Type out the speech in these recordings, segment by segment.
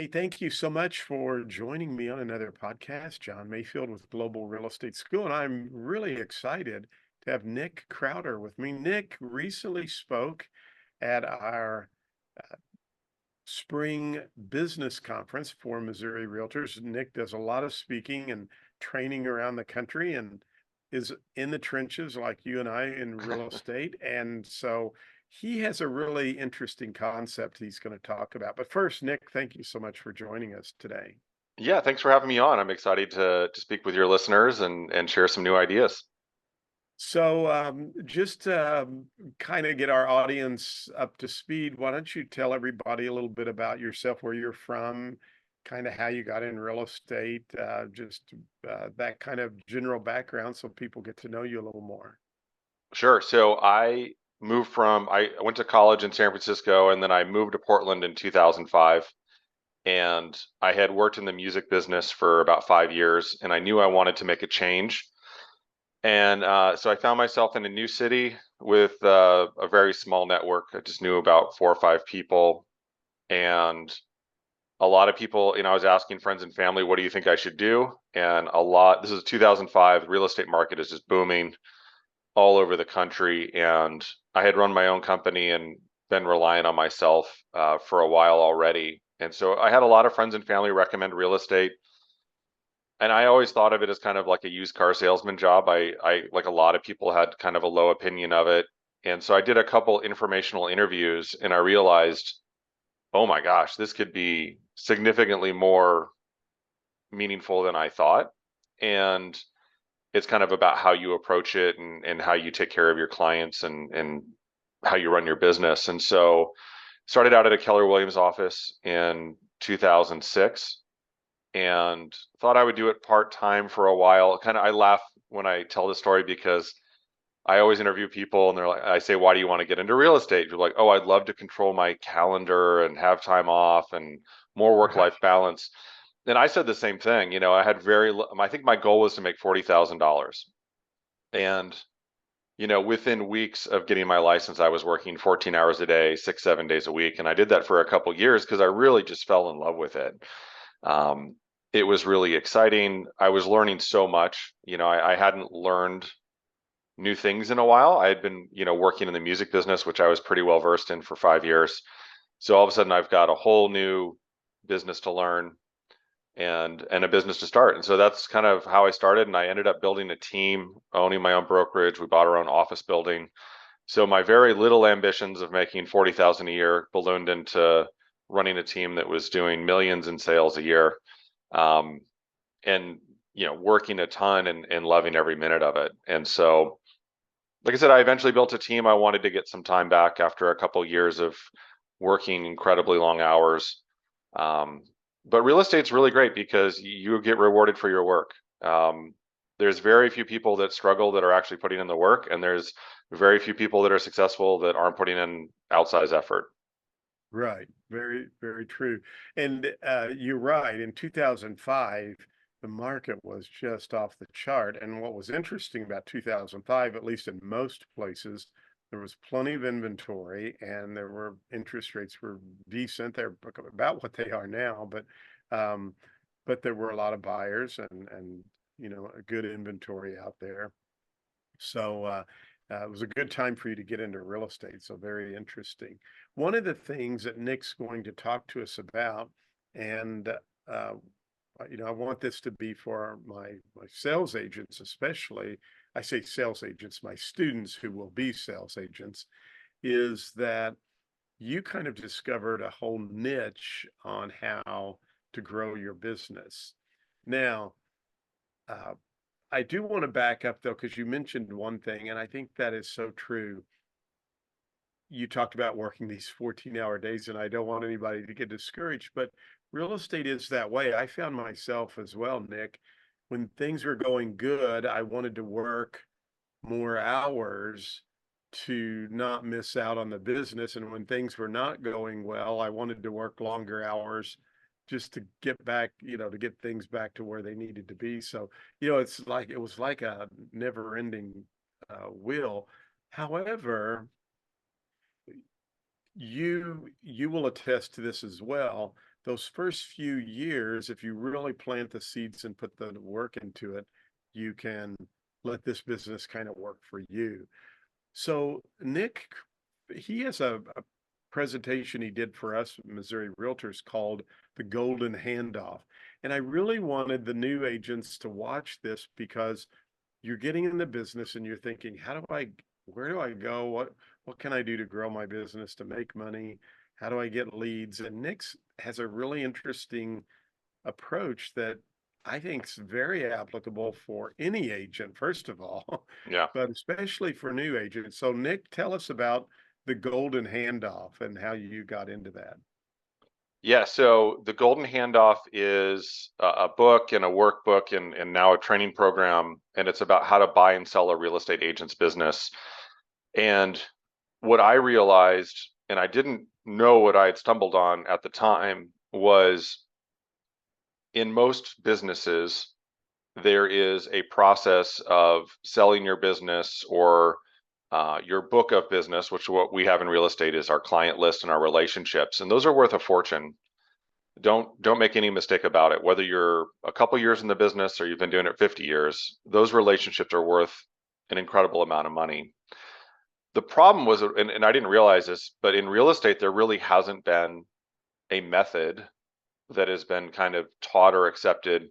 Hey, thank you so much for joining me on another podcast, John Mayfield with Global Real Estate School. And I'm really excited to have Nick Krautter with me. Nick recently spoke at our spring business conference for Missouri Realtors. Nick does a lot of speaking and training around the country and is in the trenches like you and I in real estate. And so he has a really interesting concept he's going to talk about. But first, Nick, thank you so much for joining us today. Yeah, thanks for having me on. I'm excited to speak with your listeners and share some new ideas. So, just kind of get our audience up to speed, why don't you tell everybody a little bit about yourself, where you're from, kind of how you got in real estate, just that kind of general background so people get to know you a little more. Sure. So I went to college in San Francisco and then I moved to Portland in 2005. And I had worked in the music business for about 5 years and I knew I wanted to make a change. And so I found myself in a new city with a very small network. I just knew about 4 or 5 people. And a lot of people, I was asking friends and family, what do you think I should do? And this is 2005, the real estate market is just booming all over the country. And I had run my own company and been relying on myself for a while already. And so I had a lot of friends and family recommend real estate. And I always thought of it as kind of like a used car salesman job. Like a lot of people, had kind of a low opinion of it. And so I did a couple informational interviews and I realized, oh my gosh, this could be significantly more meaningful than I thought. And it's kind of about how you approach it and how you take care of your clients and how you run your business. And so started out at a Keller Williams office in 2006 and thought I would do it part time for a while. I laugh when I tell this story because I always interview people and I say, why do you want to get into real estate? You're like, oh, I'd love to control my calendar and have time off and more Right. work-life balance. And I said the same thing. I had I think my goal was to make $40,000. And, within weeks of getting my license, I was working 14 hours a day, 6, 7 days a week. And I did that for a couple years because I really just fell in love with it. Um, it was really exciting. I was learning so much. I hadn't learned new things in a while. I had been, working in the music business, which I was pretty well versed in for 5 years. So all of a sudden I've got a whole new business to learn and a business to start. And so that's kind of how I started. And I ended up building a team, owning my own brokerage. We bought our own office building. So my very little ambitions of making 40,000 a year ballooned into running a team that was doing millions in sales a year. Um, and working a ton and loving every minute of it. And so like I said, I eventually built a team. I wanted to get some time back after a couple years of working incredibly long hours. Um, but real estate's really great because you get rewarded for your work. Um, there's very few people that struggle that are actually putting in the work, and there's very few people that are successful that aren't putting in outsized effort. Right. Very, very true. And you're right. In 2005, the market was just off the chart. And what was interesting about 2005, at least in most places, there was plenty of inventory and there were interest rates were decent. They're about what they are now, um, but there were a lot of buyers and a good inventory out there. So it was a good time for you to get into real estate. So very interesting. One of the things that Nick's going to talk to us about, and I want this to be for my sales agents, especially. I say sales agents, my students who will be sales agents, is that you kind of discovered a whole niche on how to grow your business. Now, uh, I do want to back up though, because you mentioned one thing, and I think that is so true. You talked about working these 14-hour days, and I don't want anybody to get discouraged, but real estate is that way. I found myself as well, Nick, when things were going good, I wanted to work more hours to not miss out on the business. And when things were not going well, I wanted to work longer hours just to get back, to get things back to where they needed to be. So, it was like a never ending wheel. However, you will attest to this as well. those first few years, if you really plant the seeds and put the work into it, you can let this business kind of work for you. So Nick, he has a presentation he did for us, Missouri Realtors, called the Golden Handoff. And I really wanted the new agents to watch this because you're getting in the business and you're thinking, where do I go? What can I do to grow my business, to make money? How do I get leads? And Nick's has a really interesting approach that I think is very applicable for any agent, first of all, Yeah. but especially for new agents. So Nick, tell us about the golden handoff and how you got into that. Yeah, so the Golden Handoff is a book and a workbook and now a training program, and it's about how to buy and sell a real estate agent's business. And what I realized, and I didn't know what I had stumbled on at the time, was in most businesses, there is a process of selling your business or your book of business, which what we have in real estate is our client list and our relationships, and those are worth a fortune. Don't make any mistake about it. Whether you're a couple years in the business or you've been doing it 50 years, those relationships are worth an incredible amount of money. The problem was, and I didn't realize this, but in real estate, there really hasn't been a method that has been kind of taught or accepted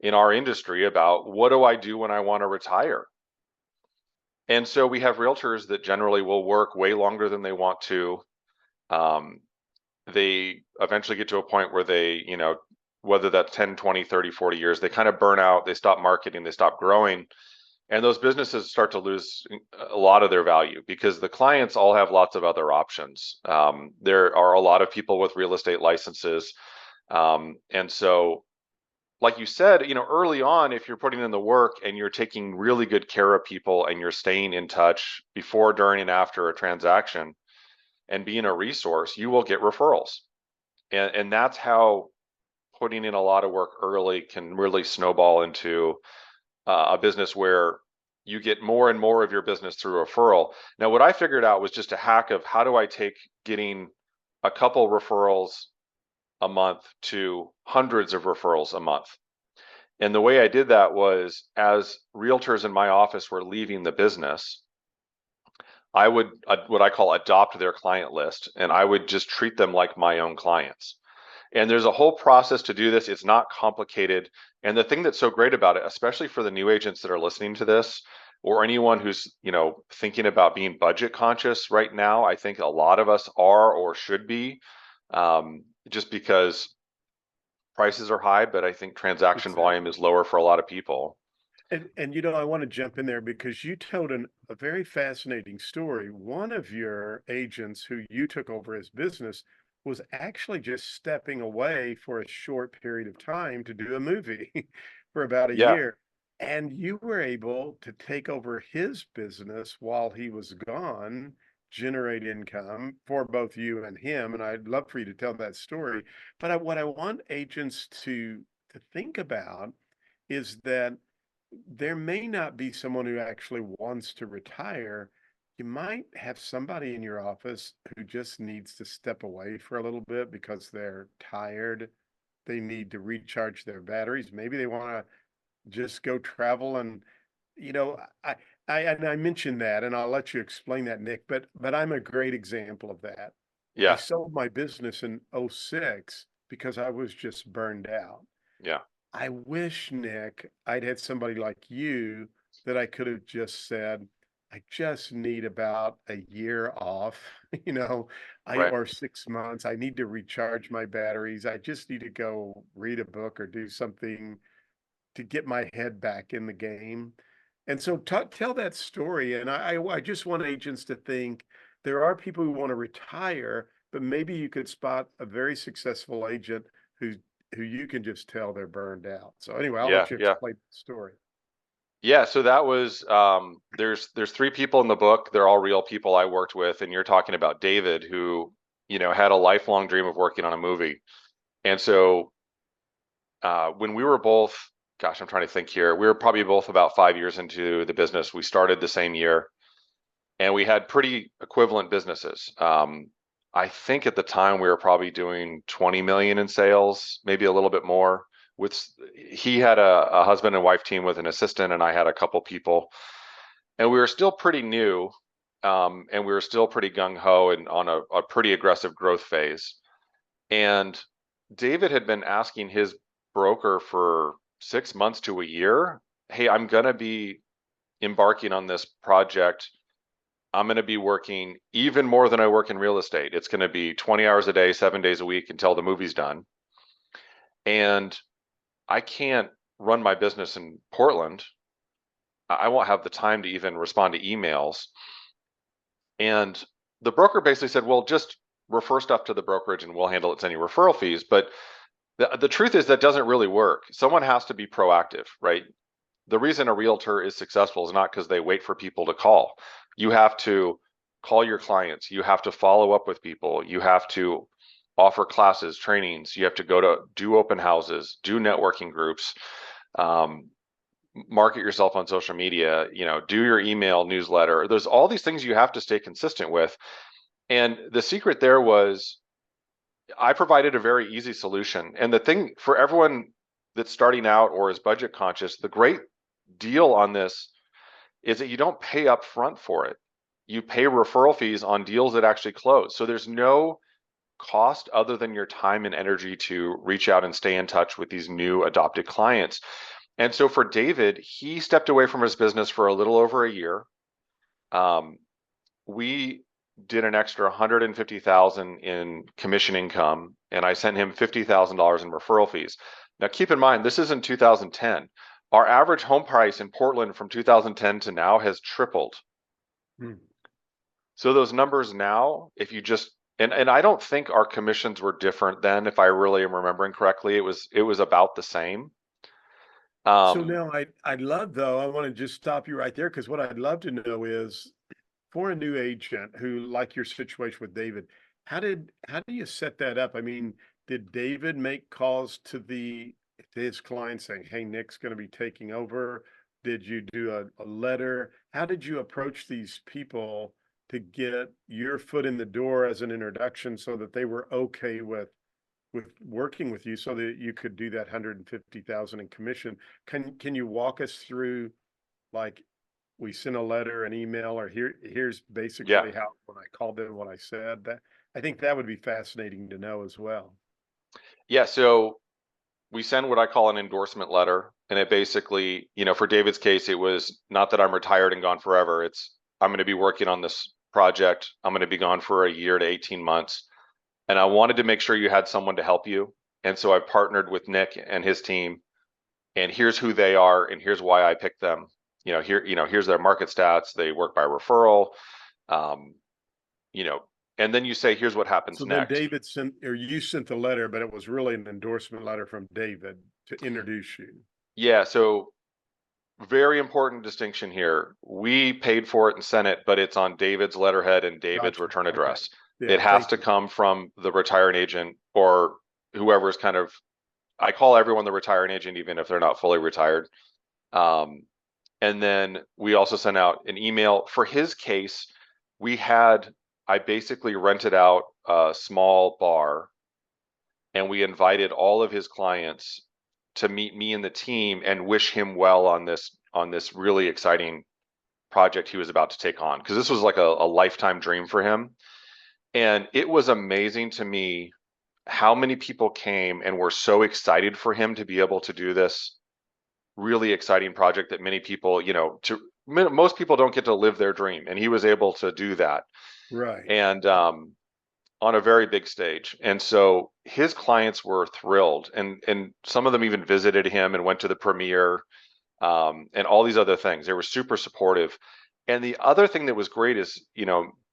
in our industry about what do I do when I want to retire. And so we have realtors that generally will work way longer than they want to. Um, they eventually get to a point where they, whether that's 10, 20, 30, 40 years, they kind of burn out, they stop marketing, they stop growing. And those businesses start to lose a lot of their value because the clients all have lots of other options. There are a lot of people with real estate licenses. And so, like you said, early on, if you're putting in the work and you're taking really good care of people and you're staying in touch before, during, and after a transaction and being a resource, you will get referrals. And that's how putting in a lot of work early can really snowball into a business where you get more and more of your business through referral. Now, what I figured out was just a hack of how do I take getting a couple referrals a month to hundreds of referrals a month. And the way I did that was as realtors in my office were leaving the business, I would what I call adopt their client list, and I would just treat them like my own clients. And there's a whole process to do this. It's not complicated. And the thing that's so great about it, especially for the new agents that are listening to this, or anyone who's, thinking about being budget conscious right now, I think a lot of us are or should be, just because prices are high, but I think transaction volume Exactly. is lower for a lot of people. And I want to jump in there because you told a very fascinating story. One of your agents who you took over his business was actually just stepping away for a short period of time to do a movie for about a Yeah, year. And you were able to take over his business while he was gone, generate income for both you and him. And I'd love for you to tell that story. But what I want agents to think about is that there may not be someone who actually wants to retire. You might have somebody in your office who just needs to step away for a little bit because they're tired. They need to recharge their batteries. Maybe they want to just go travel and you know, I I mentioned that and I'll let you explain that, Nick, but I'm a great example of that. I yeah, sold my business in '06 because I was just burned out. yeah, I wish, Nick, I'd had somebody like you that I could have just said, I just need about a year off, right. or 6 months. I need to recharge my batteries. I just need to go read a book or do something to get my head back in the game. And so tell that story. And I just want agents to think there are people who want to retire, but maybe you could spot a very successful agent who who you can just tell they're burned out. So anyway, I'll Yeah, let you yeah. explain the story. Yeah, so that was there's three people in the book. They're all real people I worked with, and you're talking about David, who, had a lifelong dream of working on a movie. And so when we were both, gosh, I'm trying to think here, we were probably both about 5 years into the business. We started the same year, and we had pretty equivalent businesses. I think at the time we were probably doing 20 million in sales, maybe a little bit more. He had a husband and wife team with an assistant, and I had a couple people, and we were still pretty new, and we were still pretty gung ho and on a pretty aggressive growth phase. And David had been asking his broker for 6 months to a year, "Hey, I'm gonna be embarking on this project. I'm going to be working even more than I work in real estate. It's going to be 20 hours a day, 7 days a week until the movie's done. And I can't run my business in Portland. I won't have the time to even respond to emails." And the broker basically said, "Well, just refer stuff to the brokerage and we'll handle its any referral fees." But the truth is that doesn't really work. Someone has to be proactive, right? The reason a realtor is successful is not because they wait for people to call. You have to call your clients. You have to follow up with people. You have to offer classes, trainings. You have to go to do open houses, do networking groups, um, market yourself on social media, do your email newsletter. There's all these things you have to stay consistent with. And the secret there was I provided a very easy solution. And the thing for everyone that's starting out or is budget conscious, the great deal on this is that you don't pay up front for it. You pay referral fees on deals that actually close. So there's no cost other than your time and energy to reach out and stay in touch with these new adopted clients. And so for David, he stepped away from his business for a little over a year. We did an extra 150,000 in commission income, and I sent him $50,000 in referral fees. Now, keep in mind, this is in 2010. Our average home price in Portland from 2010 to now has tripled. Hmm. So those numbers now, if you just and I don't think our commissions were different then, if I really am remembering correctly. It was about the same. So Um, now I'd love though, I want to just stop you right there because what I'd love to know is for a new agent who, like your situation with David, how do you set that up? I mean, did David make calls to his clients saying, "Hey, Nick's going to be taking over"? Did you do a letter? How did you approach these people to get your foot in the door as an introduction so that they were okay with working with you so that you could do that 150,000 in commission? Can you walk us through, like, we sent a letter, an email, or here's yeah, basically how when I called them what I said? That I think that would be fascinating to know as well. yeah. So we send what I call an endorsement letter. And it basically, for David's case, it was not that I'm retired and gone forever. It's I'm going to be working on this project. I'm going to be gone for a year to 18 months. And I wanted to make sure you had someone to help you. And so I partnered with Nick and his team. And here's who they are, and here's why I picked them. Here's their market stats. They work by referral. Um, you know, and then you say, here's what happens So then next. David sent, or you sent the letter, but it was really an endorsement letter from David to introduce you. Yeah, so very important distinction here. We paid for it and sent it, but it's on David's letterhead and David's Gotcha. return Okay. address. It Yeah. has Thank to you. come from the retiring agent or whoever's kind of, I call everyone the retiring agent, even if they're not fully retired. Um, and then we also sent out an email. For his case, I basically rented out a small bar and we invited all of his clients to meet me and the team and wish him well on this really exciting project he was about to take on, because this was like a lifetime dream for him. And it was amazing to me how many people came and were so excited for him to be able to do this really exciting project that many people, most people don't get to live their dream, and he was able to do that. Right. And on a very big stage. And so his clients were thrilled, and some of them even visited him and went to the premiere, and all these other things. They were super supportive. And the other thing that was great is,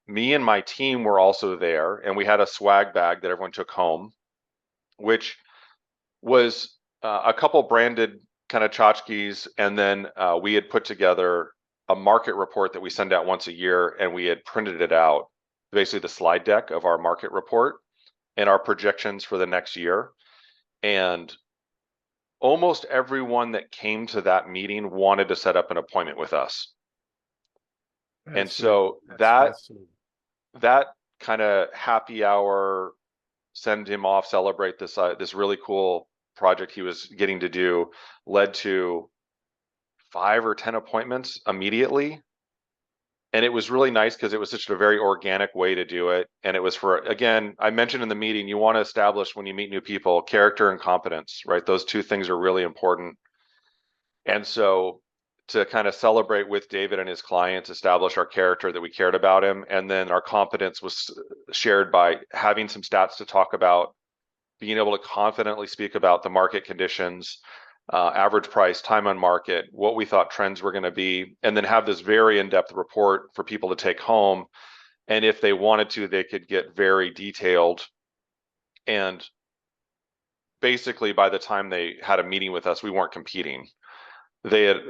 me and my team were also there, and we had a swag bag that everyone took home, which was a couple branded kind of tchotchkes, and then we had put together a market report that we send out once a year, and we had printed it out, basically the slide deck of our market report and our projections for the next year. And almost everyone that came to that meeting wanted to set up an appointment with us. And Fascinating. so That's that fascinating. that kind of happy hour, send him off, celebrate this really cool project he was getting to do, led to 5 or 10 appointments immediately. And it was really nice because it was such a very organic way to do it. And it was for, again, I mentioned in the meeting, you want to establish when you meet new people, character and competence, right? Those two things are really important. And so to kind of celebrate with David and his clients, establish our character that we cared about him. And then our competence was shared by having some stats to talk about, being able to confidently speak about the market conditions, average price, time on market, what we thought trends were going to be, and then have this very in-depth report for people to take home. And if they wanted to, they could get very detailed. And basically, by the time they had a meeting with us, we weren't competing. They had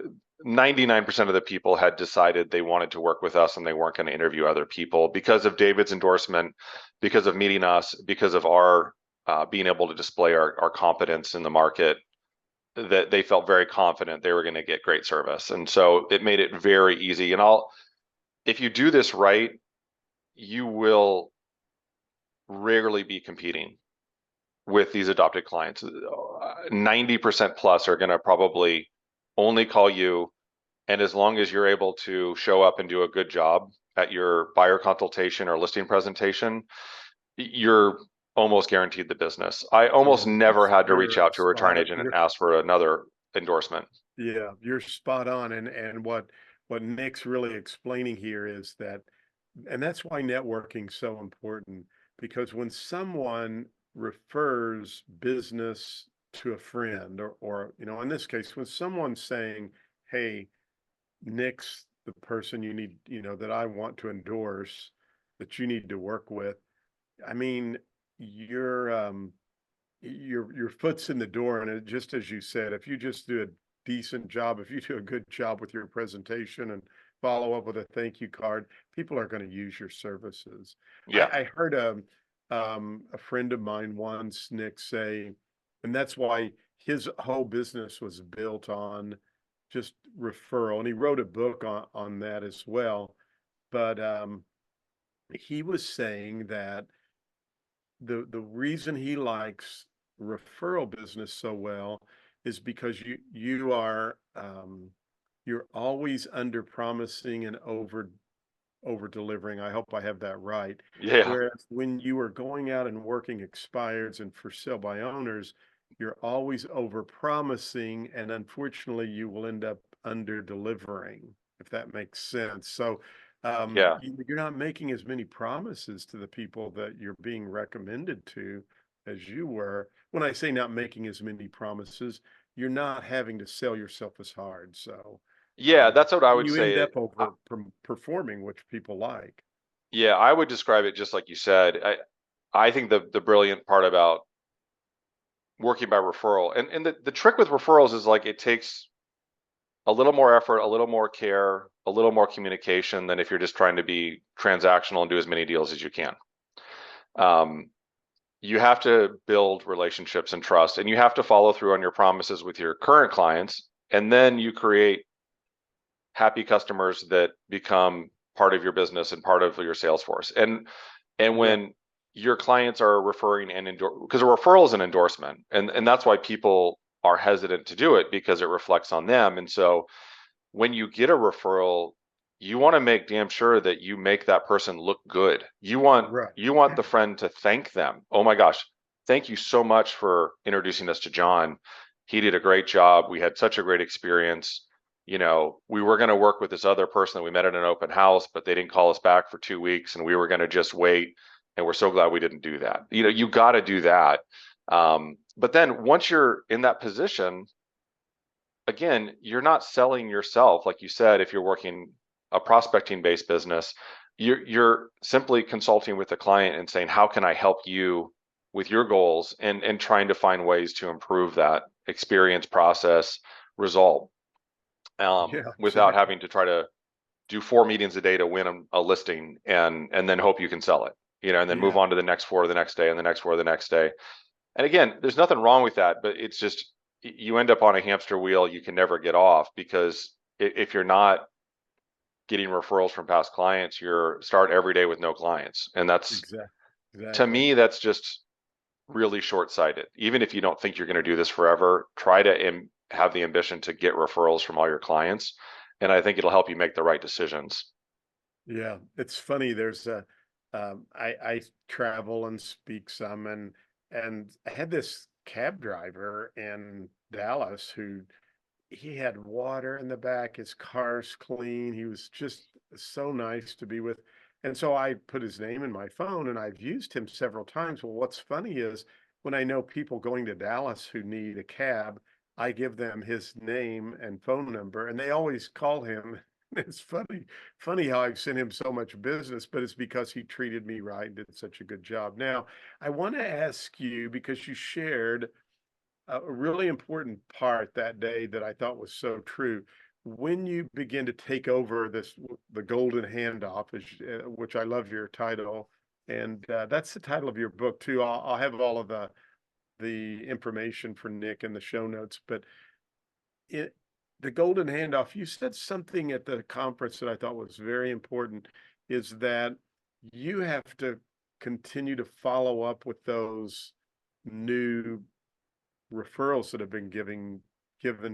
99% of the people had decided they wanted to work with us and they weren't going to interview other people because of David's endorsement, because of meeting us, because of our being able to display our competence in the market, that they felt very confident they were going to get great service. And so it made it very easy. And if you do this right, you will rarely be competing with these adopted clients. 90% plus are going to probably only call you. And as long as you're able to show up and do a good job at your buyer consultation or listing presentation, you're almost guaranteed the business. I almost Yeah, never had to reach you're out to a return agent and ask for another endorsement. yeah, you're spot on. And what Nick's really explaining here is that, and that's why networking's so important, because when someone refers business to a friend, or in this case, when someone's saying, hey, Nick's the person you need, that I want to endorse, that you need to work with. I mean, your foot's in the door, and just as you said, if you just do a decent job, if you do a good job with your presentation and follow up with a thank you card, people are going to use your services. Yeah. I heard a friend of mine once, Nick, say, and that's why his whole business was built on just referral, and he wrote a book on that as well. But he was saying that the reason he likes referral business so well is because you're always under promising and over delivering. I hope I have that right. Yeah. Whereas when you are going out and working expireds and for sale by owners, you're always over promising, and unfortunately you will end up under delivering, if that makes sense. So Yeah. you're not making as many promises to the people that you're being recommended to as you were. When I say not making as many promises, you're not having to sell yourself as hard. So Yeah, that's what I would you end say. up over performing, which people like. Yeah, I would describe it just like you said. I think the brilliant part about working by referral, and the trick with referrals is like it takes a little more effort, a little more care, a little more communication than if you're just trying to be transactional and do as many deals as you can. Um, you have to build relationships and trust, and you have to follow through on your promises with your current clients, and then you create happy customers that become part of your business and part of your sales force. And Yeah. when your clients are referring and endorse, because a referral is an endorsement, and that's why people are hesitant to do it, because it reflects on them. And so when you get a referral, you want to make damn sure that you make that person look good. Right. You want the friend to thank them. Oh my gosh, thank you so much for introducing us to John. He did a great job. We had such a great experience. We were going to work with this other person that we met at an open house, but they didn't call us back for 2 weeks, and we were going to just wait. And we're so glad we didn't do that. You got to do that. But then once you're in that position, again, you're not selling yourself, like you said. If you're working a prospecting based business, you're simply consulting with the client and saying, how can I help you with your goals, and trying to find ways to improve that experience, process, result, Yeah, without exactly. having to try to do 4 meetings a day to win a listing, and then hope you can sell it, and then move Yeah. on to the next 4 the next day and the next 4 the next day. And again, there's nothing wrong with that, but it's just you end up on a hamster wheel you can never get off, because if you're not getting referrals from past clients, you're start every day with no clients. And that's, Exactly. to Exactly. me, that's just really short-sighted. Even if you don't think you're going to do this forever, try to have the ambition to get referrals from all your clients. And I think it'll help you make the right decisions. Yeah, it's funny. There's a, I travel and speak some, and I had this cab driver in Dallas who he had water in the back, his car's clean. He was just so nice to be with. And so I put his name in my phone and I've used him several times. Well, what's funny is when I know people going to Dallas who need a cab, I give them his name and phone number and they always call him. It's funny how I've sent him so much business, but it's because he treated me right and did such a good job. Now, I want to ask you because you shared a really important part that day that I thought was so true. When you begin to take over this, the golden handoff, which I love your title, and that's the title of your book too. I'll have all of the information for Nick in the show notes, but it, the golden handoff, you said something at the conference that I thought was very important, is that you have to continue to follow up with those new referrals that have been given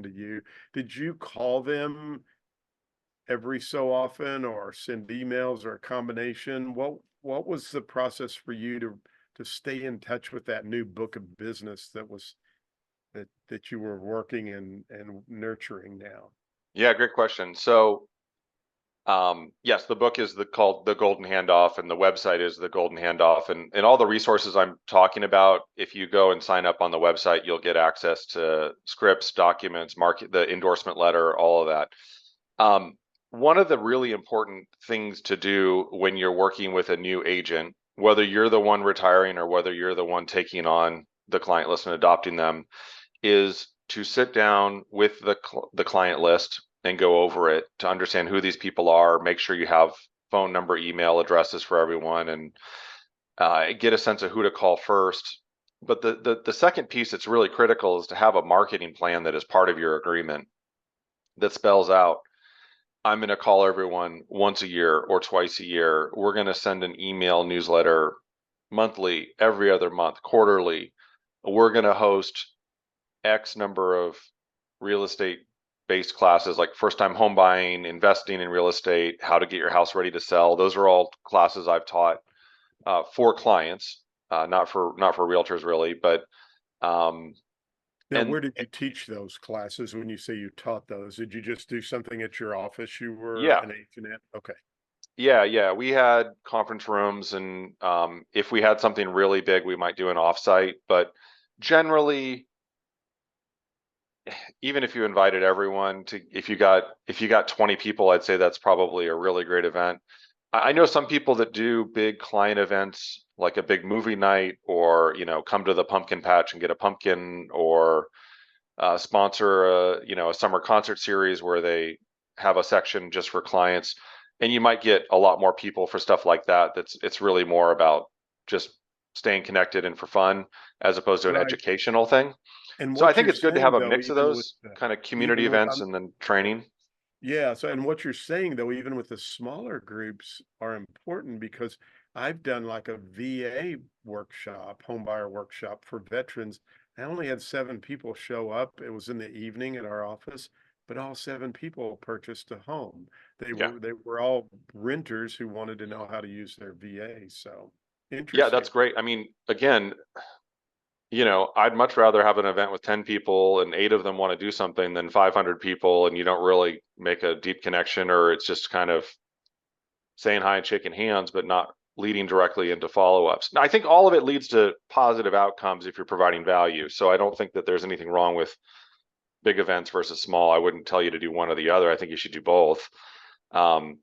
to you. Did you call them every so often or send emails or a combination? What was the process for you to stay in touch with that new book of business that was that you were working and nurturing now? Yeah, great question. So yes, the book is called The Golden Handoff, and the website is The Golden Handoff, and all the resources I'm talking about. If you go and sign up on the website, you'll get access to scripts, documents, market, the endorsement letter, all of that. One of the really important things to do when you're working with a new agent, whether you're the one retiring or whether you're the one taking on the client list and adopting them, is to sit down with the client list and go over it to understand who these people are, make sure you have phone number, email addresses for everyone, and get a sense of who to call first. But the second piece that's really critical is to have a marketing plan that is part of your agreement that spells out, I'm going to call everyone once a year or twice a year. We're going to send an email newsletter monthly, every other month, quarterly. We're going to host X number of real estate based classes like first time home buying, investing in real estate, how to get your house ready to sell. Those are all classes I've taught for clients, not for realtors really, but um, Now, and where did you teach those classes when you say you taught those? Did you just do something at your office you were yeah, an agent at? Okay. yeah. We had conference rooms, and if we had something really big, we might do an offsite. But generally, even if you invited everyone to, if you got 20 people, I'd say that's probably a really great event. I know some people that do big client events, like a big movie night, or come to the pumpkin patch and get a pumpkin, or sponsor a summer concert series where they have a section just for clients, and you might get a lot more people for stuff like that. It's really more about just staying connected and for fun, as opposed to an Right. educational thing. And So I what think you're it's good to have saying a though, mix of even with those kind of community even with events and then training. yeah, so and what you're saying though, even with the smaller groups are important because I've done like a VA workshop, home buyer workshop for veterans. I only had 7 people show up. It was in the evening at our office, but all 7 people purchased a home. They Yeah. were they were all renters who wanted to know how to use their VA. So Yeah, that's interesting. great. I mean, again, I'd much rather have an event with 10 people and 8 of them want to do something than 500 people and you don't really make a deep connection, or it's just kind of saying hi and shaking hands, but not leading directly into follow-ups. Now, I think all of it leads to positive outcomes if you're providing value. So I don't think that there's anything wrong with big events versus small. I wouldn't tell you to do one or the other. I think you should do both. Um,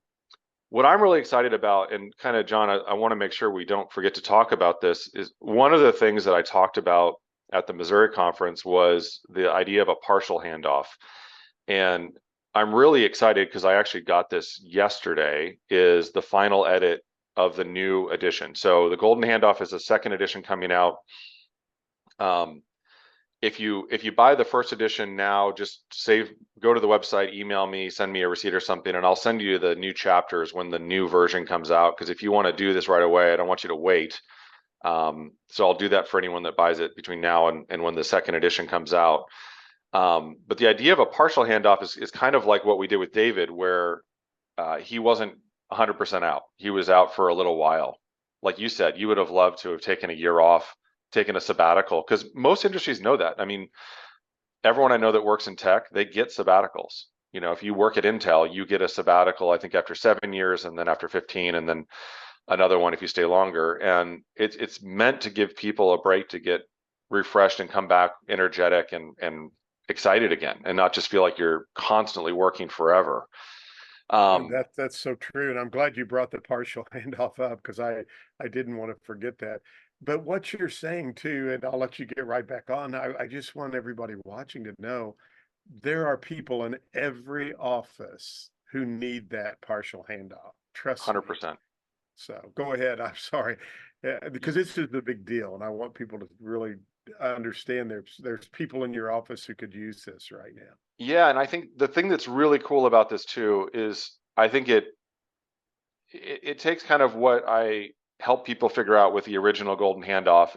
what I'm really excited about, and kind of, John, I want to make sure we don't forget to talk about this, is one of the things that I talked about at the Missouri conference was the idea of a partial handoff. And I'm really excited because I actually got this yesterday, is the final edit of the new edition. So the Golden Handoff is a second edition coming out. Um, if you buy the first edition now, just go to the website, email me, send me a receipt or something, and I'll send you the new chapters when the new version comes out. Because if you want to do this right away, I don't want you to wait. So I'll do that for anyone that buys it between now and when the second edition comes out. But the idea of a partial handoff is kind of like what we did with David, where he wasn't 100% out. He was out for a little while. Like you said, you would have loved to have taken a year off, taken a sabbatical, because most industries know that. I mean, everyone I know that works in tech, they get sabbaticals. You know, if you work at Intel, you get a sabbatical, I think after 7 years, and then after 15, and then another one if you stay longer. And it's meant to give people a break to get refreshed and come back energetic and excited again, and not just feel like you're constantly working forever. That's so true, and I'm glad you brought the partial handoff up because I didn't want to forget that. But what you're saying too, and I'll let you get right back on. I just want everybody watching to know there are people in every office who need that partial handoff. Trust me. 100%. So go ahead. I'm sorry, because this is the big deal, and I want people to really understand there's people in your office who could use this right now. Yeah, and I think the thing that's really cool about this too is I think it takes kind of what I help people figure out with the original golden handoff,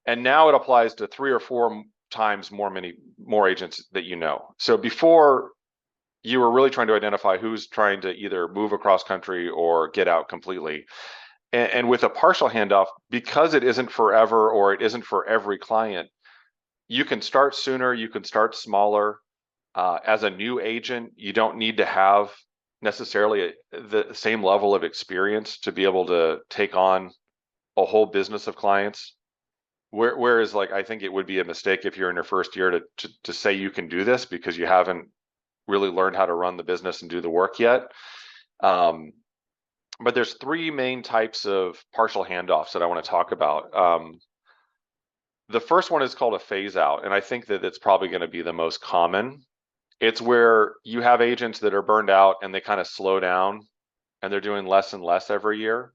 and now it applies to 3 or 4 times more agents that you know. So before, you were really trying to identify who's trying to either move across country or get out completely. And with a partial handoff, because it isn't forever or it isn't for every client, you can start sooner, you can start smaller. As a new agent, you don't need to have necessarily the same level of experience to be able to take on a whole business of clients. Whereas, like, I think it would be a mistake if you're in your first year to say you can do this because you haven't really learned how to run the business and do the work yet. But there's 3 main types of partial handoffs that I want to talk about. The first one is called a phase out, and I think that it's probably going to be the most common. It's where you have agents that are burned out and they kind of slow down and they're doing less and less every year.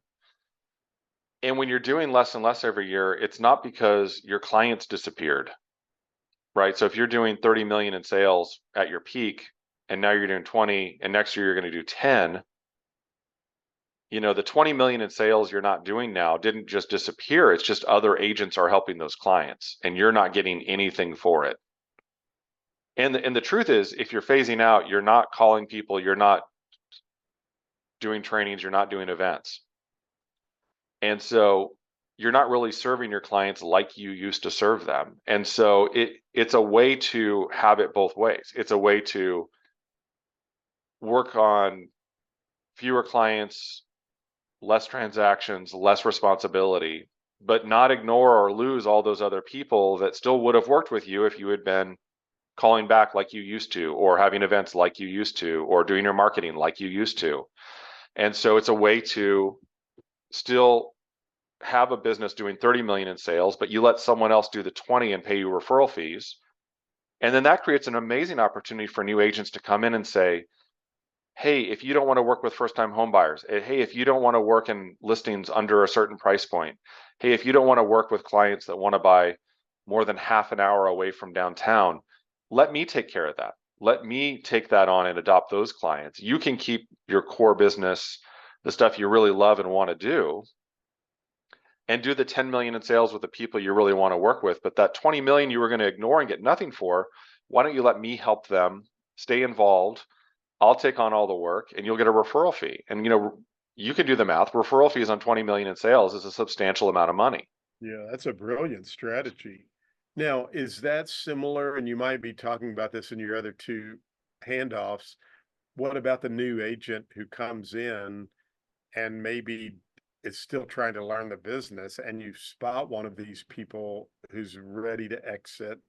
And when you're doing less and less every year, it's not because your clients disappeared, right? So if you're doing 30 million in sales at your peak and now you're doing 20 and next year you're going to do 10, you know, the 20 million in sales you're not doing now didn't just disappear. It's just other agents are helping those clients and you're not getting anything for it. And the truth is, if you're phasing out, you're not calling people, you're not doing trainings, you're not doing events. And so you're not really serving your clients like you used to serve them. And so it's a way to have it both ways. It's a way to work on fewer clients, less transactions, less responsibility, but not ignore or lose all those other people that still would have worked with you if you had been calling back like you used to, or having events like you used to, or doing your marketing like you used to. And so it's a way to still have a business doing 30 million in sales, but you let someone else do the 20 and pay you referral fees. And then that creates an amazing opportunity for new agents to come in and say, hey, if you don't want to work with first-time home buyers, hey, if you don't want to work in listings under a certain price point, hey, if you don't want to work with clients that want to buy more than half an hour away from downtown, let me take care of that. Let me take that on and adopt those clients. You can keep your core business, the stuff you really love and want to do, and do the 10 million in sales with the people you really want to work with. But that 20 million you were going to ignore and get nothing for, why don't you let me help them, stay involved? I'll take on all the work and you'll get a referral fee. And, you know, you can do the math. Referral fees on 20 million in sales is a substantial amount of money. Yeah, that's a brilliant strategy. Now, is that similar? And you might be talking about this in your other 2 handoffs. What about the new agent who comes in and maybe is still trying to learn the business, and you spot one of these people who's ready to exit?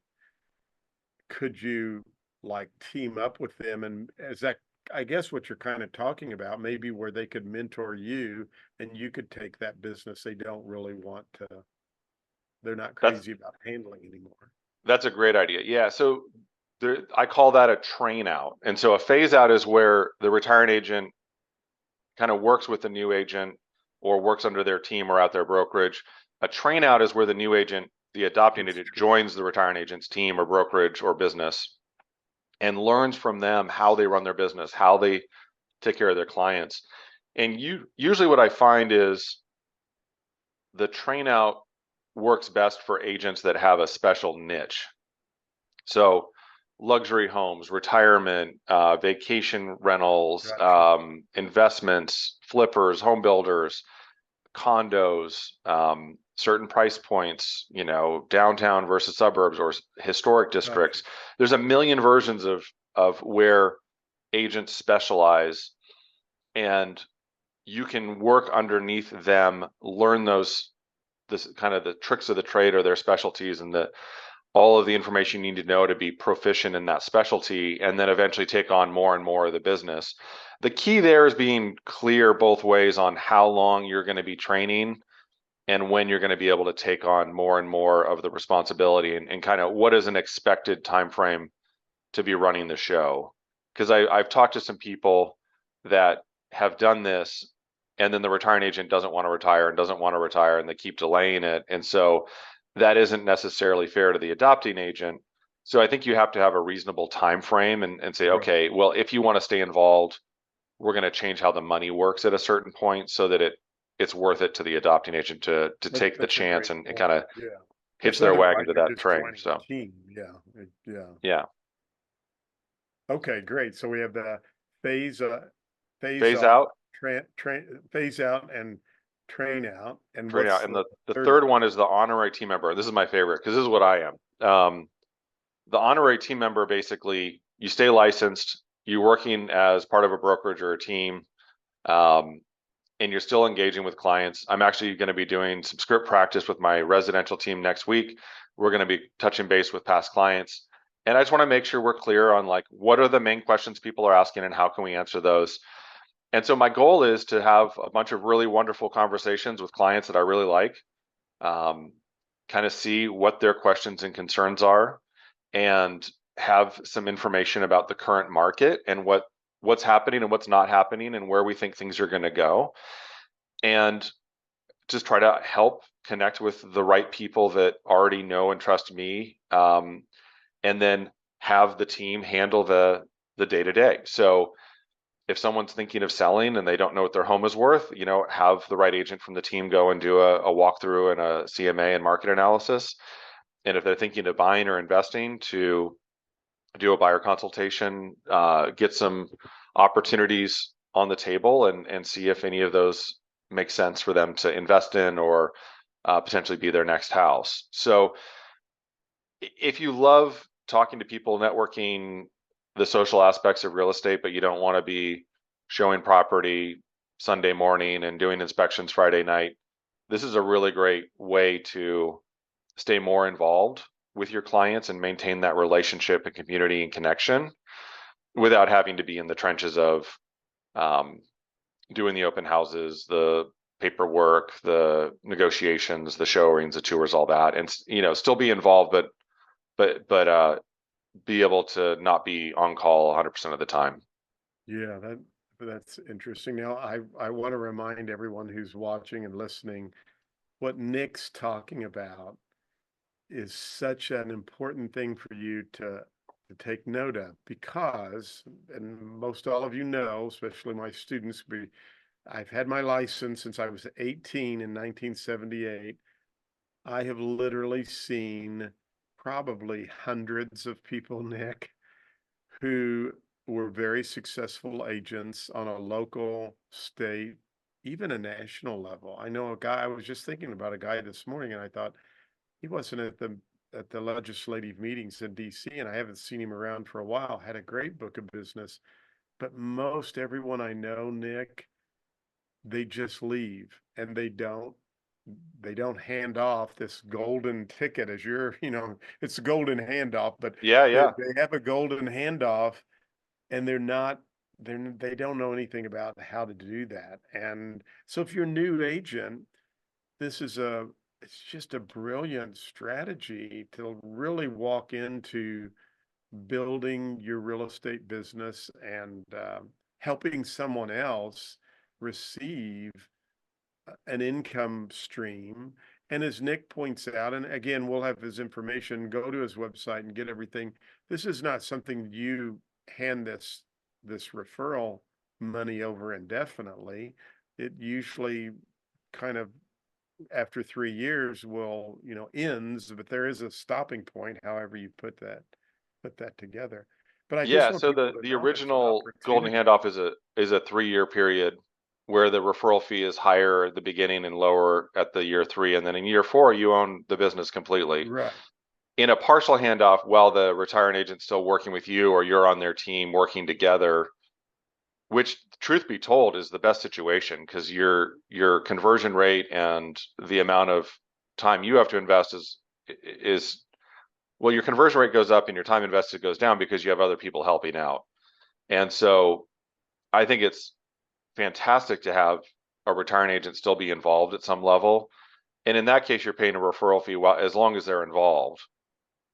Could you like team up with them? And is that, I guess, what you're kind of talking about, maybe where they could mentor you and you could take that business they don't really want to, they're not That's crazy about handling anymore. that's a great idea. Yeah. So I call that a train out. And so a phase out is where the retiring agent kind of works with the new agent or works under their team or at their brokerage. A train out is where the new agent The adopting That's agent true. joins the retiring agent's team or brokerage or business and learns from them how they run their business, how they take care of their clients. And usually what I find is the train out works best for agents that have a special niche. So luxury homes, retirement, vacation rentals, Gotcha. investments, flippers, home builders, condos, certain price points, downtown versus suburbs or historic Gotcha. districts. There's a million versions of where agents specialize, and you can work underneath them, learn this kind of the tricks of the trade or their specialties and all of the information you need to know to be proficient in that specialty, and then eventually take on more and more of the business. The key there is being clear both ways on how long you're going to be training and when you're going to be able to take on more and more of the responsibility, and kind of what is an expected time frame to be running the show. Because I've talked to some people that have done this, and then the retiring agent doesn't want to retire and doesn't want to retire, and they keep delaying it. And so that isn't necessarily fair to the adopting agent. So I think you have to have a reasonable time frame and say, Right. okay, well, if you want to stay involved, we're going to change how the money works at a certain point so that it's worth it to the adopting agent to take the That's a chance great and kind point. of Yeah. hitch Because their otherwise wagon to you're that just train. joining So a team. Yeah. Yeah. yeah, Okay, great. So we have the phase, phase phase off, out, phase out and train out. And train what's out. And the the third third one? one is the honorary team member. This is my favorite because this is what I am. The honorary team member, basically, you stay licensed, you're working as part of a brokerage or a team, um, and you're still engaging with clients. I'm actually going to be doing some script practice with my residential team next week. We're going to be touching base with past clients. And I just want to make sure we're clear on like what are the main questions people are asking and how can we answer those. And so my goal is to have a bunch of really wonderful conversations with clients that I really like, um, kind of see what their questions and concerns are, and have some information about the current market and what's happening and what's not happening and where we think things are going to go, and just try to help connect with the right people that already know and trust me, and then have the team handle the day to day. So if someone's thinking of selling and they don't know what their home is worth, have the right agent from the team go and do a walkthrough and a CMA and market analysis. And if they're thinking of buying or investing, to do a buyer consultation, get some opportunities on the table, and see if any of those make sense for them to invest in or potentially be their next house. So if you love talking to people, networking, the social aspects of real estate, but you don't want to be showing property Sunday morning and doing inspections Friday night, this is a really great way to stay more involved with your clients and maintain that relationship and community and connection without having to be in the trenches of um, doing the open houses, the paperwork, the negotiations, the showings, the tours, all that, and still be involved, but be able to not be on call 100% of the time. Yeah, that's interesting. Now, I want to remind everyone who's watching and listening, what Nick's talking about is such an important thing for you to take note of because, and most all of you know, especially my students, I've had my license since I was 18 in 1978. I have literally seen probably hundreds of people, Nick, who were very successful agents on a local, state, even a national level. I know a guy, I was just thinking about a guy this morning and I thought he wasn't at the legislative meetings in DC, and I haven't seen him around for a while. Had a great book of business, but most everyone I know, Nick, they just leave and they don't hand off this golden ticket as it's a golden handoff, but Yeah, they, yeah. they have a golden handoff and they don't know anything about how to do that. And so if you're a new agent, this is it's just a brilliant strategy to really walk into building your real estate business and helping someone else receive an income stream And as Nick points out, and again, we'll have his information, go to his website and get everything. This is not something you hand this referral money over indefinitely. It usually kind of after 3 years will, ends, but there is a stopping point, however you put that together. But I just Yeah, want so people the to the know there's an original golden opportunity. handoff is a 3-year period where the referral fee is higher at the beginning and lower at the year 3, and then in year 4 you own the business completely. Right. In a partial handoff, while the retiring agent's still working with you or you're on their team working together, which truth be told is the best situation because your conversion rate and the amount of time you have to invest is well, your conversion rate goes up and your time invested goes down because you have other people helping out. And so I think it's fantastic to have a retiring agent still be involved at some level. And in that case, you're paying a referral fee as long as they're involved.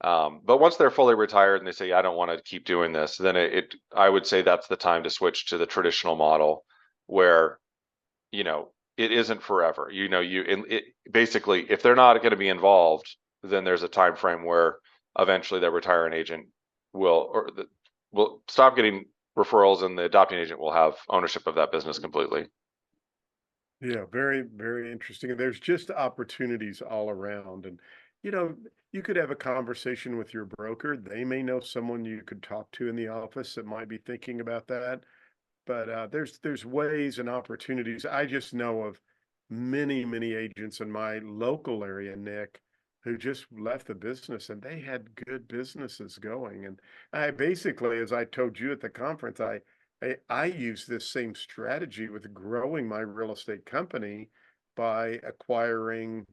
But once they're fully retired and they say, I don't want to keep doing this, then I would say that's the time to switch to the traditional model where, it isn't forever. Basically, if they're not going to be involved, then there's a time frame where eventually the retiring agent will stop getting referrals and the adopting agent will have ownership of that business completely. Yeah, very, very interesting. And there's just opportunities all around. And, you know, you could have a conversation with your broker. They may know someone you could talk to in the office that might be thinking about that. But there's ways and opportunities. I just know of many, many agents in my local area, Nick, who just left the business and they had good businesses going. And I basically, as I told you at the conference, I use this same strategy with growing my real estate company by acquiring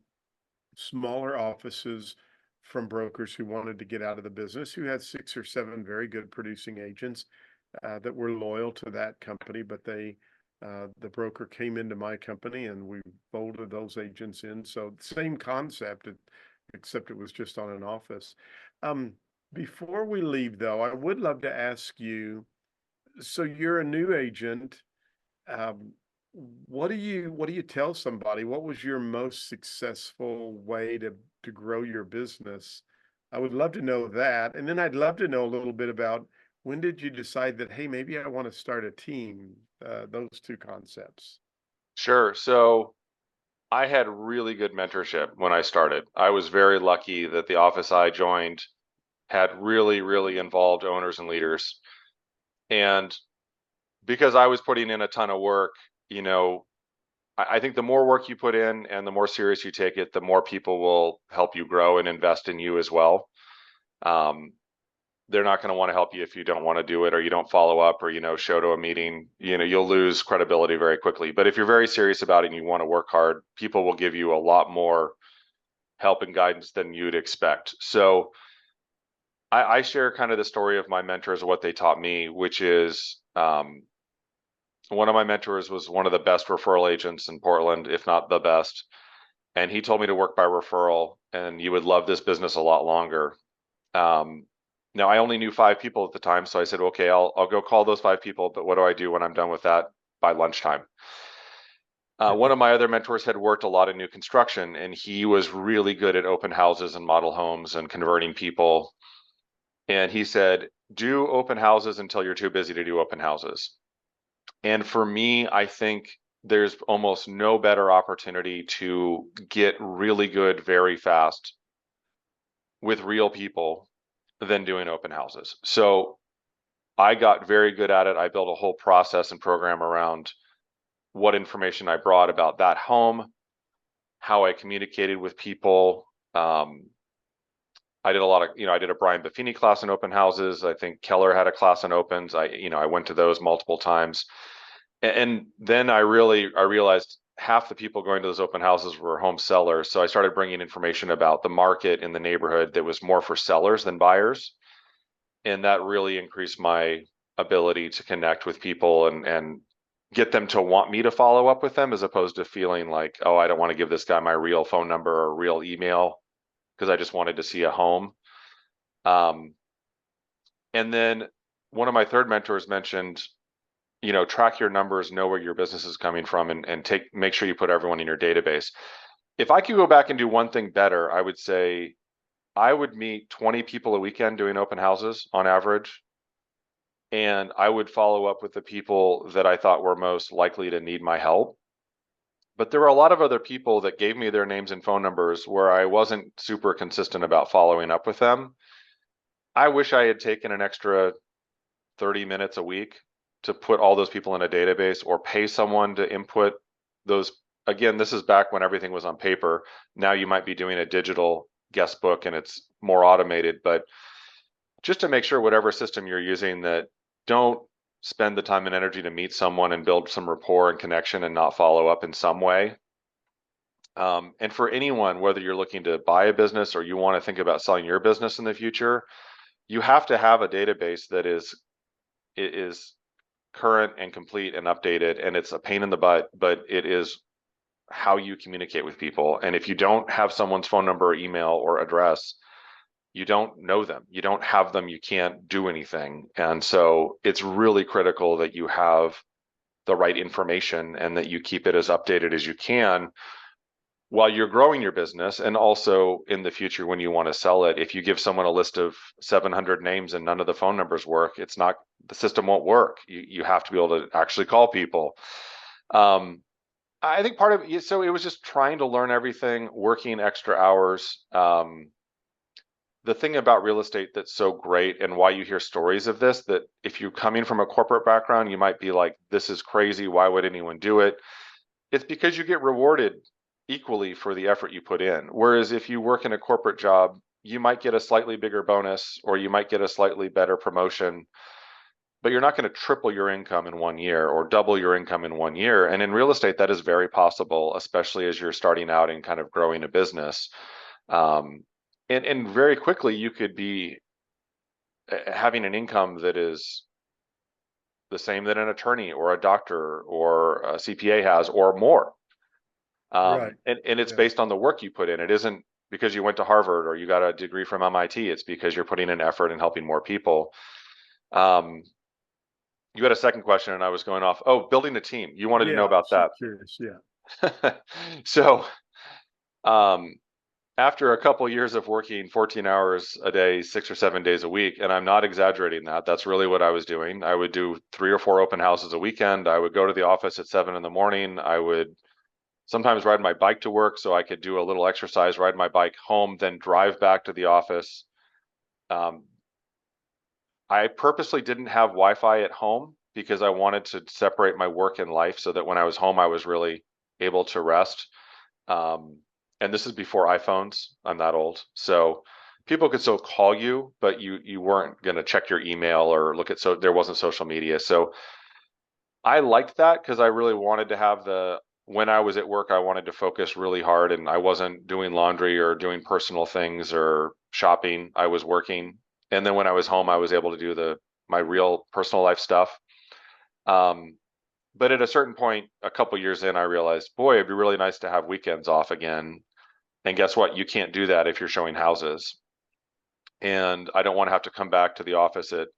smaller offices from brokers who wanted to get out of the business, who had 6 or 7 very good producing agents that were loyal to that company, but the broker came into my company and we folded those agents in. So same concept, except it was just on an office. Um, Before we leave, though, I would love to ask you. So you're a new agent. Um, what do you tell somebody? What was your most successful way to grow your business? I would love to know that. And then I'd love to know a little bit about when did you decide that, hey, maybe I want to start a team? Those two concepts. Sure. So I had really good mentorship when I started. I was very lucky that the office I joined had really, really involved owners and leaders. And because I was putting in a ton of work, you know, I think the more work you put in and the more serious you take it, the more people will help you grow and invest in you as well. Um, they're not going to want to help you if you don't want to do it or you don't follow up or, show to a meeting. You'll lose credibility very quickly. But if you're very serious about it and you want to work hard, people will give you a lot more help and guidance than you'd expect. So I share kind of the story of my mentors, what they taught me, which is one of my mentors was one of the best referral agents in Portland, if not the best. And he told me to work by referral and you would love this business a lot longer. Um, Now I only knew 5 people at the time, so I said, okay, I'll go call those 5 people. But what do I do when I'm done with that by lunchtime? One of my other mentors had worked a lot in new construction, and he was really good at open houses and model homes and converting people. And he said, do open houses until you're too busy to do open houses. And for me, I think there's almost no better opportunity to get really good very fast with real people than doing open houses. So I got very good at it. I built a whole process and program around what information I brought about that home, how I communicated with people. I did a lot of, I did a Brian Buffini class in open houses. I think Keller had a class on opens. I went to those multiple times. And then I realized half the people going to those open houses were home sellers. So I started bringing information about the market in the neighborhood that was more for sellers than buyers. And that really increased my ability to connect with people and get them to want me to follow up with them as opposed to feeling like, oh, I don't want to give this guy my real phone number or real email because I just wanted to see a home. Um, and then one of my third mentors mentioned, track your numbers, know where your business is coming from, and make sure you put everyone in your database. if I could go back and do one thing better, I would say I would meet 20 people a weekend doing open houses on average. And I would follow up with the people that I thought were most likely to need my help. But there were a lot of other people that gave me their names and phone numbers where I wasn't super consistent about following up with them. I wish I had taken an extra 30 minutes a week to put all those people in a database or pay someone to input those. Again, this is back when everything was on paper. Now you might be doing a digital guest book and it's more automated, but just to make sure whatever system you're using, that don't spend the time and energy to meet someone and build some rapport and connection and not follow up in some way. And for anyone, whether you're looking to buy a business or you want to think about selling your business in the future, you have to have a database that is current and complete and updated. And it's a pain in the butt, but it is how you communicate with people. And if you don't have someone's phone number or email or address, you don't know them. You don't have them. You can't do anything. And so it's really critical that you have the right information and that you keep it as updated as you can while you're growing your business. And also in the future, when you want to sell it, if you give someone a list of 700 names and none of the phone numbers work, it's not, the system won't work. You have to be able to actually call people. I think part of it, so it was just trying to learn everything, working extra hours. The thing about real estate that's so great and why you hear stories of this, that if you're coming from a corporate background, you might be like, this is crazy. Why would anyone do it? It's because you get rewarded equally for the effort you put in. Whereas if you work in a corporate job, you might get a slightly bigger bonus or you might get a slightly better promotion, but you're not going to triple your income in 1 year or double your income in 1 year. And in real estate, that is very possible, especially as you're starting out and kind of growing a business. And very quickly, you could be having an income that is the same that an attorney or a doctor or a CPA has or more. Right. And it's Yeah. based on the work you put in. It isn't because you went to Harvard or you got a degree from MIT. It's because you're putting in effort and helping more people. You had a second question and I was going off. Oh, building a team. You wanted to know Yeah. about So that. curious. Yeah. So, um, after a couple years of working 14 hours a day, 6 or 7 days a week, and I'm not exaggerating that, that's really what I was doing. I would do 3 or 4 open houses a weekend. I would go to the office at 7 in the morning. I would sometimes ride my bike to work so I could do a little exercise, ride my bike home, then drive back to the office. Um, I purposely didn't have Wi-Fi at home because I wanted to separate my work and life so that when I was home, I was really able to rest. Um, and this is before iPhones. I'm that old. So people could still call you, but you weren't going to check your email or look at, so there wasn't social media. So I liked that because I really wanted to have when I was at work, I wanted to focus really hard and I wasn't doing laundry or doing personal things or shopping. I was working. And then when I was home, I was able to do my real personal life stuff. Um, but at a certain point, a couple years in, I realized, boy, it'd be really nice to have weekends off again. And guess what? You can't do that if you're showing houses. And I don't want to have to come back to the office at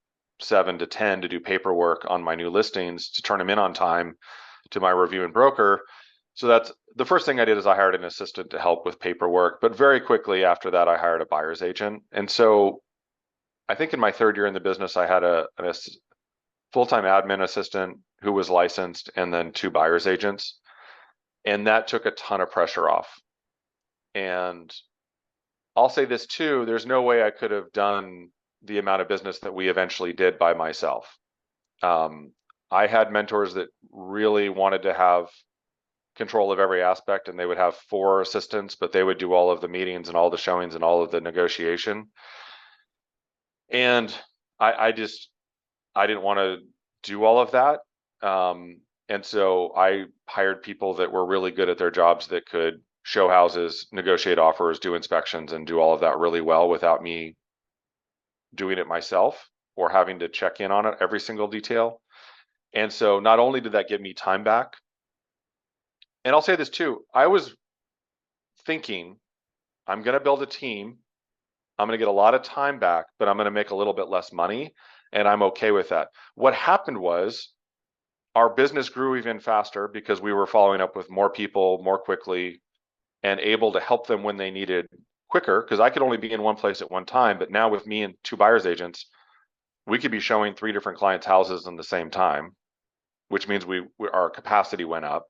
7 to 10 to do paperwork on my new listings to turn them in on time to my review and broker. So that's the first thing I did is I hired an assistant to help with paperwork. But very quickly after that, I hired a buyer's agent. And so I think in my third year in the business, I had a full-time admin assistant who was licensed and then 2 buyer's agents. And that took a ton of pressure off. And I'll say this too, there's no way I could have done the amount of business that we eventually did by myself. I had mentors that really wanted to have control of every aspect and they would have 4 assistants, but they would do all of the meetings and all the showings and all of the negotiation. And I didn't want to do all of that. And so I hired people that were really good at their jobs that could show houses, negotiate offers, do inspections, and do all of that really well without me doing it myself or having to check in on it every single detail. And so not only did that give me time back, and I'll say this too, I was thinking, I'm going to build a team. I'm going to get a lot of time back, but I'm going to make a little bit less money. And I'm okay with that. What happened was our business grew even faster because we were following up with more people more quickly. and able to help them when they needed quicker, because I could only be in one place at one time. But now with me and two buyer's agents, we could be showing three different clients' houses in the same time, which means our capacity went up.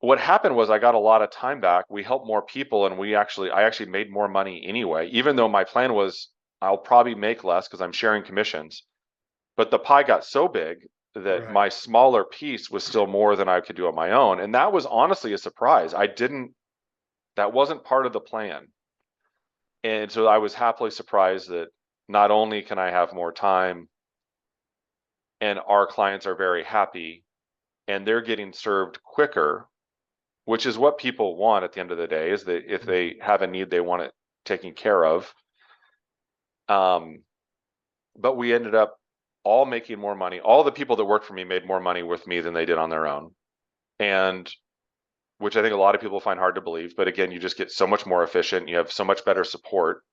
What happened was I got a lot of time back. We helped more people, and I actually made more money anyway, even though my plan was I'll probably make less because I'm sharing commissions. But the pie got so big that Right. my smaller piece was still more than I could do on my own. And that was honestly a surprise. That wasn't part of the plan. And so I was happily surprised that not only can I have more time and our clients are very happy and they're getting served quicker, which is what people want at the end of the day, is that if they have a need, they want it taken care of. But we ended up all making more money. All the people that worked for me made more money with me than they did on their own. And which I think a lot of people find hard to believe. But again, you just get so much more efficient. You have so much better support,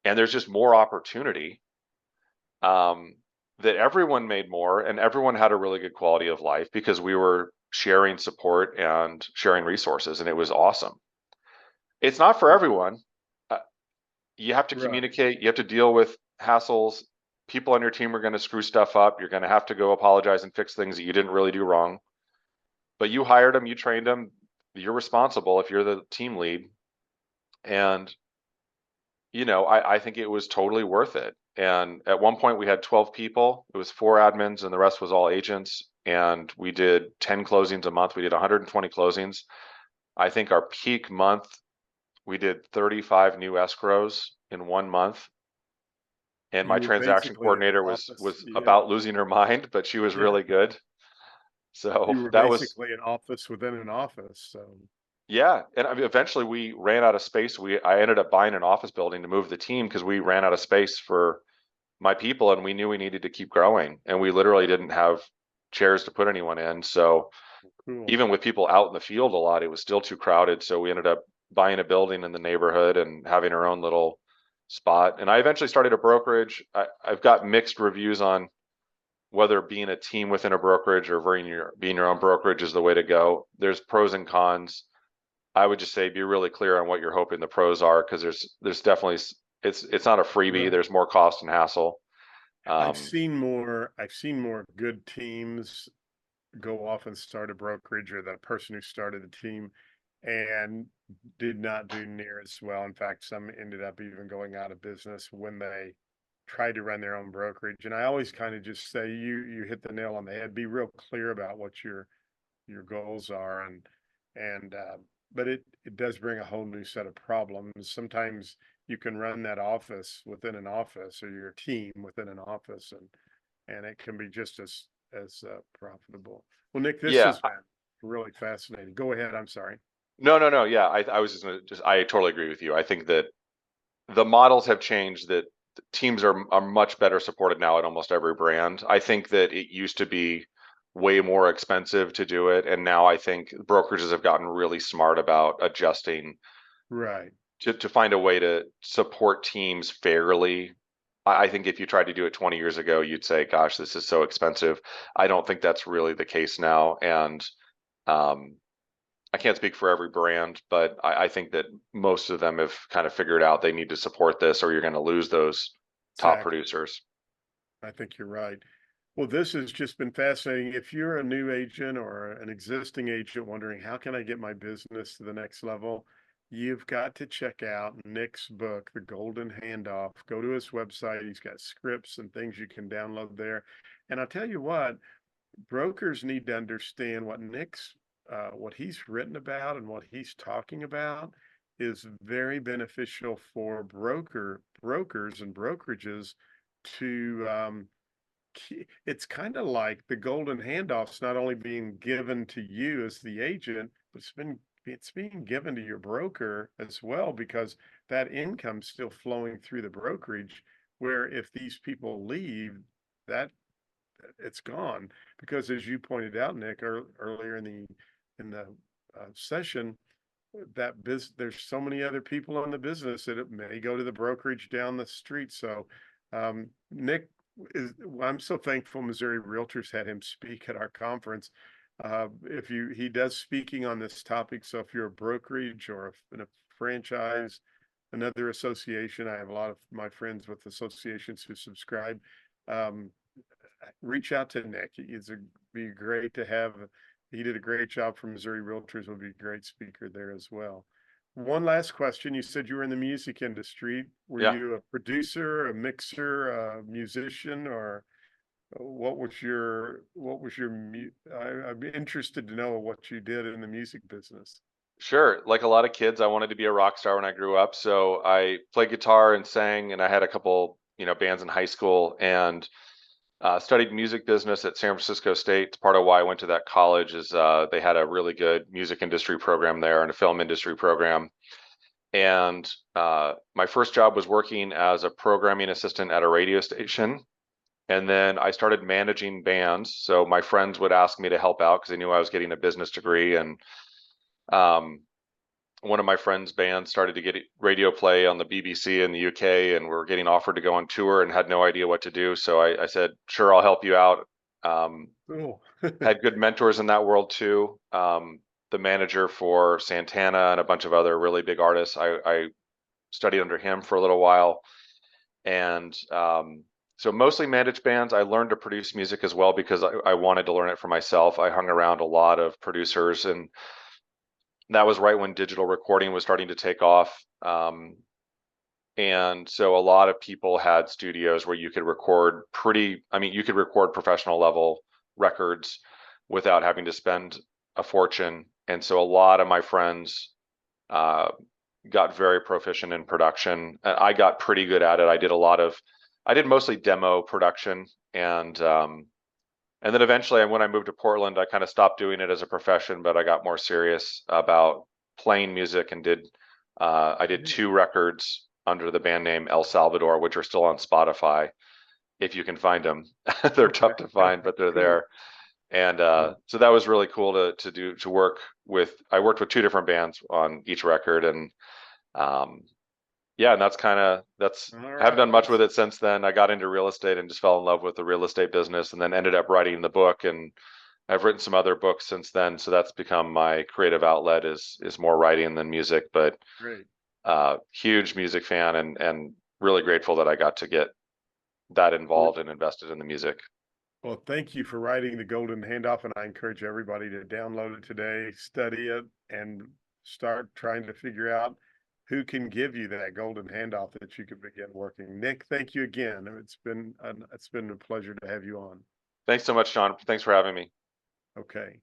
and there's just more opportunity. That everyone made more, and everyone had a really good quality of life because we were sharing support and sharing resources, and it was awesome. It's not for everyone. Uh, you have to Right. communicate. You have to deal with hassles. People on your team are going to screw stuff up. You're going to have to go apologize and fix things that you didn't really do wrong. But you hired them, you trained them. You're responsible if you're the team lead. And I think it was totally worth it. And at one point we had 12 people. It was 4 admins and the rest was all agents. And we did 10 closings a month. We did 120 closings. I think our peak month, we did 35 new escrows in one month. And my You were transaction basically an coordinator was office. was Yeah. about losing her mind, but she was Yeah. really good. So You were that was, basically an office within an office. So yeah. And I mean, eventually we ran out of space. I ended up buying an office building to move the team because we ran out of space for my people, and we knew we needed to keep growing, and we literally didn't have chairs to put anyone in. So cool. even with people out in the field a lot, it was still too crowded. So we ended up buying a building in the neighborhood and having our own little spot. And I eventually started a brokerage. I've got mixed reviews on whether being a team within a brokerage or being your own brokerage is the way to go. There's pros and cons. I would just say be really clear on what you're hoping the pros are, because there's definitely, it's not a freebie. Right. There's more cost and hassle. I've Um, seen more, I've seen more good teams go off and start a brokerage, or the person who started the team and did not do near as well. In fact, some ended up even going out of business when they tried to run their own brokerage. And I always kind of just say, you hit the nail on the head. Be real clear about what your goals are, and but it does bring a whole new set of problems. Sometimes you can run that office within an office, or your team within an office, and it can be just as profitable. Well, Nick, this yeah, has been really fascinating. Go ahead. I'm sorry. no, no, no. Yeah, I was I totally agree with you. I think that the models have changed, that teams are much better supported now at almost every brand. I think that it used to be way more expensive to do it. And now I think brokerages have gotten really smart about adjusting Right. to find a way to support teams fairly. I think if you tried to do it 20 years ago, you'd say, gosh, this is so expensive. I don't think that's really the case now. And um, I can't speak for every brand, but I think that most of them have kind of figured out they need to support this, or you're going to lose those top Exactly. producers. I think you're right. Well, this has just been fascinating. If you're a new agent or an existing agent wondering, how can I get my business to the next level? You've got to check out Nick's book, The Golden Handoff. Go to his website. He's got scripts and things you can download there. And I'll tell you what, brokers need to understand what he's written about and what he's talking about is very beneficial for brokers and brokerages to it's kind of like the golden handoff's not only being given to you as the agent, but it's being given to your broker as well, because that income's still flowing through the brokerage, where if these people leave, that it's gone. Because as you pointed out, Nick, earlier in the session, there's so many other people in the business that it may go to the brokerage down the street. So Nick I'm so thankful Missouri Realtors had him speak at our conference. If he does speaking on this topic. So if you're a brokerage or in a franchise, another association, I have a lot of my friends with associations who subscribe. Um, Reach out to Nick. Be great to have. He did a great job for Missouri Realtors. Will be a great speaker there as well. One last question. You said you were in the music industry. Were Yeah. you a producer, a mixer, a musician, or I'm interested to know what you did in the music business. Sure. Like a lot of kids, I wanted to be a rock star when I grew up. So I played guitar and sang, and I had a couple, bands in high school, and studied music business at San Francisco State. It's part of why I went to that college is they had a really good music industry program there and a film industry program. And my first job was working as a programming assistant at a radio station. And then I started managing bands. So my friends would ask me to help out because they knew I was getting a business degree. And um, one of my friends' bands started to get radio play on the BBC in the UK, and we're getting offered to go on tour and had no idea what to do. So I said, sure, I'll help you out. Cool. Had good mentors in that world too. The manager for Santana and a bunch of other really big artists, I studied under him for a little while. And so mostly managed bands. I learned to produce music as well because I wanted to learn it for myself. I hung around a lot of producers, and that was right when digital recording was starting to take off. And so a lot of people had studios where you could record you could record professional level records without having to spend a fortune. And so a lot of my friends uh, got very proficient in production. I got pretty good at it. I did mostly demo production, and then eventually when I moved to Portland, I kind of stopped doing it as a profession, but I got more serious about playing music and I did 2 records under the band name El Salvador, which are still on Spotify if you can find them. They're Okay. tough to find, but they're Cool. there. And Cool. so that was really cool to work with. I worked with 2 different bands on each record, and um, yeah, and All I haven't right. done much with it since then. I got into real estate and just fell in love with the real estate business, and then ended up writing the book, and I've written some other books since then. So that's become my creative outlet is more writing than music, but Great. huge music fan, and really grateful that I got to get that Well, involved and invested in the music. thank you for writing The Golden Handoff, and I encourage everybody to download it today, study it, and start trying to figure out who can give you that golden handoff that you can begin working. Nick, thank you again. It's been a pleasure to have you on. Thanks so much, John. Thanks for having me. Okay.